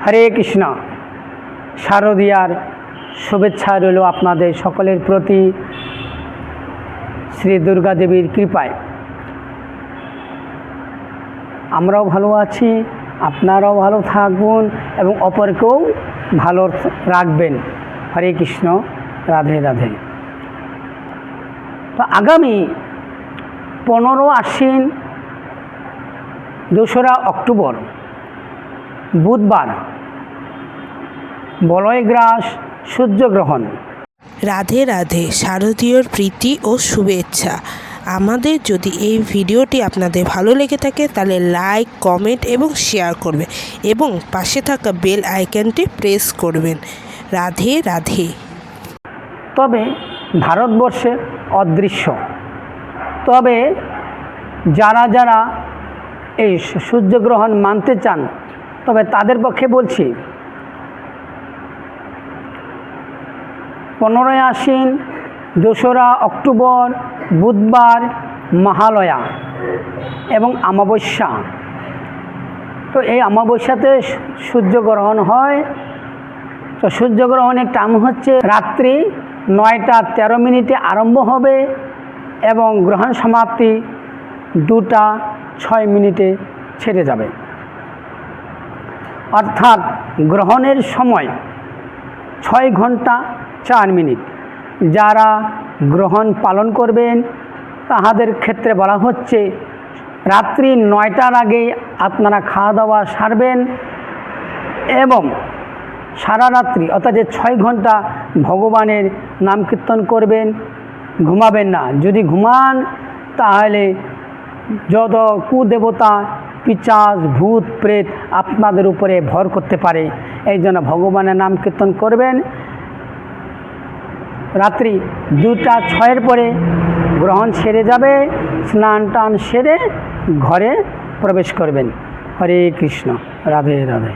হরে কৃষ্ণ। শারদীয়ার শুভেচ্ছা রইল আপনাদের সকলের প্রতি শ্রী দুর্গা দেবীর কৃপায়। আমরাও ভালো আছি, আপনারাও ভালো থাকবেন এবং অপরকেও ভালো রাখবেন। হরে কৃষ্ণ, রাধে রাধে। তো আগামী 15 আশ্বিন 2রা অক্টোবর বুধবার বলয়গ্রাস সূর্যগ্রহণ। রাধে রাধে, শারদীয়র প্রীতি ও শুভেচ্ছা। আমাদের যদি এই ভিডিওটি আপনাদের ভালো লেগে থাকে তাহলে লাইক, কমেন্ট এবং শেয়ার করবেন এবং পাশে থাকা বেল আইকনটি প্রেস করবেন। রাধে রাধে। তবে ভারতবর্ষে অদৃশ্য, তবে যারা যারা এই সূর্যগ্রহণ মানতে চান তবে তাদের পক্ষে বলছি 15 আশ্বিন 2রা অক্টোবর বুধবার মহালয়া এবং অমাবস্যা। তো এই অমাবস্যাতে সূর্যগ্রহণ হয়। তো সূর্যগ্রহণের টাইম হচ্ছে রাত্রি 9টা 13 মিনিটে আরম্ভ হবে এবং গ্রহণ সমাপ্তি 2টা 6 মিনিটে ছেড়ে যাবে। অর্থাৎ গ্রহণের সময় 6 ঘন্টা 4 মিনিট। যারা গ্রহণ পালন করবেন তাহাদের ক্ষেত্রে বলা হচ্ছে রাত্রি 9টার আগে আপনারা খাওয়া দাওয়া সারবেন এবং সারা রাত্রি অর্থাৎ 6 ঘন্টা ভগবানের নাম কীর্তন করবেন, ঘুমাবেন না। যদি ঘুমান তাহলে যত কুদেবতা, পিশাচ, ভূত, প্রেত আপনাদের উপরে ভর করতে পারে। এই জন্য ভগবানের নাম কীর্তন করবেন। রাত্রি 2টা 6-এর পরে গ্রহণ সেরে যাবে, স্নান টান সেরে ঘরে প্রবেশ করবেন। হরে কৃষ্ণ, রাধে রাধে।